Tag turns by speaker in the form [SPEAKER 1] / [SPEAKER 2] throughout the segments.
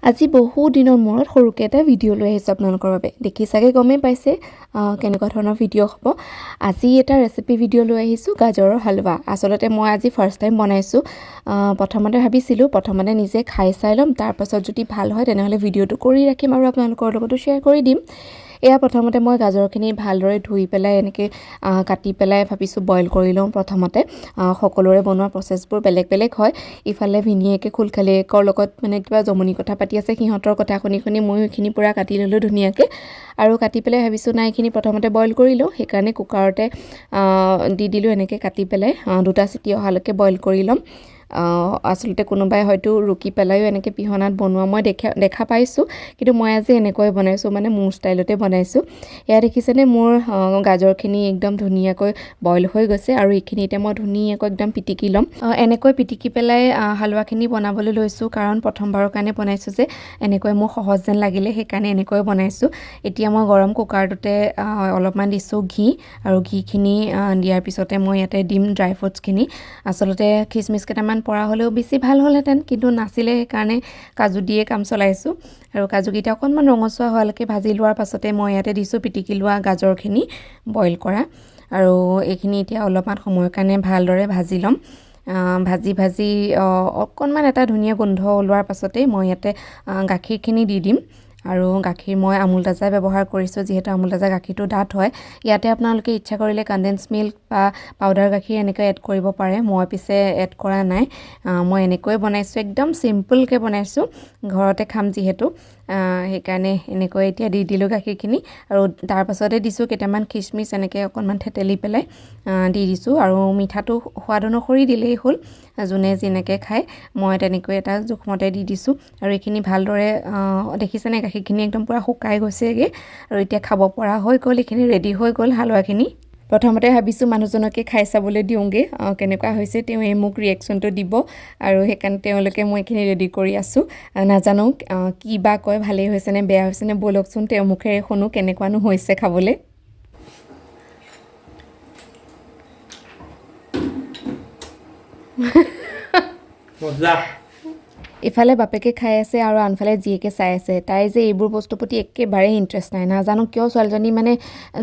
[SPEAKER 1] আজি বহু দিনৰ মূৰত সৰুকৈ এটা ভিডিঅ' লৈ আহিছোঁ আপোনালোকৰ বাবে। দেখি চাগে গমেই পাইছে কেনেকুৱা ধৰণৰ ভিডিঅ' হ'ব। আজি এটা ৰেচিপি ভিডিঅ' লৈ আহিছোঁ, গাজৰৰ হালৱা। আচলতে মই আজি ফাৰ্ষ্ট টাইম বনাইছোঁ। প্ৰথমতে ভাবিছিলোঁ নিজে খাই চাই ল'ম, তাৰপাছত যদি ভাল হয় তেনেহ'লে ভিডিঅ'টো কৰি ৰাখিম আৰু আপোনালোকৰ লগতো শ্বেয়াৰ কৰি দিম। এয়া প্ৰথমতে মই গাজৰখিনি ভালদৰে ধুই পেলাই এনেকৈ কাটি পেলাই ভাবিছোঁ বইল কৰি লওঁ প্ৰথমতে। সকলোৰে বনোৱা প্ৰচেছবোৰ বেলেগ বেলেগ হয়। ইফালে ভিনিয়েকে খুলখালিয়েকৰ লগত মানে কিবা জমনি কথা পাতি আছে, সিহঁতৰ কথা শুনি ময়ো এইখিনি পূৰা কাটি ল'লোঁ ধুনীয়াকৈ। আৰু কাটি পেলাই ভাবিছোঁ নাই এইখিনি প্ৰথমতে বইল কৰি লওঁ, সেইকাৰণে কুকাৰতে দি দিলোঁ এনেকৈ কাটি পেলাই 2টা চিটি অহালৈকে বইল কৰি ল'ম। আচলতে কোনোবাই হয়তো ৰুকি পেলাইও এনেকৈ পিহনাত বনোৱা মই দেখা পাইছোঁ, কিন্তু মই আজি এনেকৈ বনাইছোঁ, মানে মোৰ ষ্টাইলতে বনাইছোঁ। এয়া দেখিছেনে মোৰ গাজৰখিনি একদম ধুনীয়াকৈ বইল হৈ গৈছে আৰু এইখিনি এতিয়া মই ধুনীয়াকৈ একদম পিটিকি ল'ম। এনেকৈ পিটিকি পেলাই হালোৱাখিনি বনাবলৈ লৈছোঁ, কাৰণ প্ৰথমবাৰৰ কাৰণে বনাইছোঁ যে এনেকৈ মোৰ সহজ যেন লাগিলে, সেইকাৰণে এনেকৈ বনাইছোঁ। এতিয়া মই গৰম কুকাৰটোতে অলপমান দিছোঁ ঘি, আৰু ঘিখিনি দিয়াৰ পিছতে মই ইয়াতে দিম ড্ৰাই ফ্ৰুটছখিনি। আচলতে খিচমিচ কেইটামান পৰা হ'লেও বেছি ভাল হ'লহেঁতেন, কিন্তু নাছিলে, সেইকাৰণে কাজু দিয়ে কাম চলাইছোঁ। আৰু কাজুকেইটা অকণমান ৰঙচুৱা হোৱালৈকে ভাজি লোৱাৰ পাছতে মই ইয়াতে দিছোঁ পিটিকি লোৱা গাজৰখিনি বইল কৰা। আৰু এইখিনি এতিয়া অলপমান সময়ৰ কাৰণে ভালদৰে ভাজি ল'ম। ভাজি অকণমান এটা ধুনীয়া গোন্ধ ওলোৱাৰ পাছতেই মই ইয়াতে গাখীৰখিনি দি দিম। আৰু গাখীৰ মই আমুল তাজা ব্যৱহাৰ কৰিছোঁ, যিহেতু আমুল তাজা গাখীৰটো ডাঠ হয়। ইয়াতে আপোনালোকে ইচ্ছা কৰিলে কণ্ডেন্স মিল্ক বা পাউডাৰ গাখীৰ এনেকৈ এড কৰিব পাৰে, মই পিছে এড কৰা নাই। মই এনেকৈ বনাইছোঁ, একদম চিম্পলকৈ বনাইছোঁ, ঘৰতে খাম যিহেতু, সেইকাৰণে এনেকৈ এতিয়া দি দিলোঁ গাখীৰখিনি। আৰু তাৰ পাছতে দিছোঁ কেইটামান খিচমিচ এনেকৈ অকণমান থেতেলি পেলাই দি দিছোঁ। আৰু মিঠাটো সোৱাদ অনুসৰি দিলেই হ'ল, যোনে যেনেকৈ খায়, মই তেনেকৈ এটা জোখমতে দি দিছোঁ। আৰু এইখিনি ভালদৰে দেখিছেনে গাখীৰখিনি একদম পূৰা শুকাই গৈছেগৈ, আৰু এতিয়া খাব পৰা হৈ গ'ল, এইখিনি ৰেডি হৈ গ'ল হালোৱাখিনি। প্ৰথমতে ভাবিছোঁ মানুহজনকে খাই চাবলৈ দিওঁগৈ কেনেকুৱা হৈছে, তেওঁ মোক ৰিয়েকশ্যনটো দিব, আৰু সেইকাৰণে তেওঁলোকে মই এইখিনি ৰেডি কৰি আছোঁ। নাজানো কি বা কয়, ভালেই হৈছে নে বেয়া হৈছে নে, ব'লকচোন তেওঁৰ মুখেৰে শুনো কেনেকুৱানো হৈছে খাবলৈ। ইফালে বাপেকে খাই আছে আৰু আনফালে জীয়েকে চাই আছে। তাই যে এইবোৰ বস্তুৰ প্ৰতি একেবাৰেই ইণ্টাৰেষ্ট নাই, নাজানো কিয়। ছোৱালীজনী মানে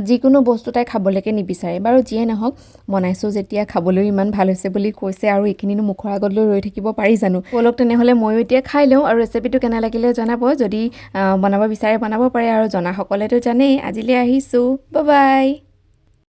[SPEAKER 1] যিকোনো বস্তু তাই খাবলৈকে নিবিচাৰে। বাৰু যিয়ে নহওক, বনাইছোঁ যেতিয়া খাবলৈও ইমান ভাল হৈছে বুলি কৈছে, আৰু এইখিনিনো মুখৰ আগত লৈ ৰৈ থাকিব পাৰি জানো। ব'লক তেনেহ'লে ময়ো এতিয়া খাই লওঁ, আৰু ৰেচিপিটো কেনে লাগিলে জনাব। যদি বনাব বিচাৰে বনাব পাৰে, আৰু জনাসকলেতো জানেই। আজিলৈ আহিছোঁ, বাই বাই।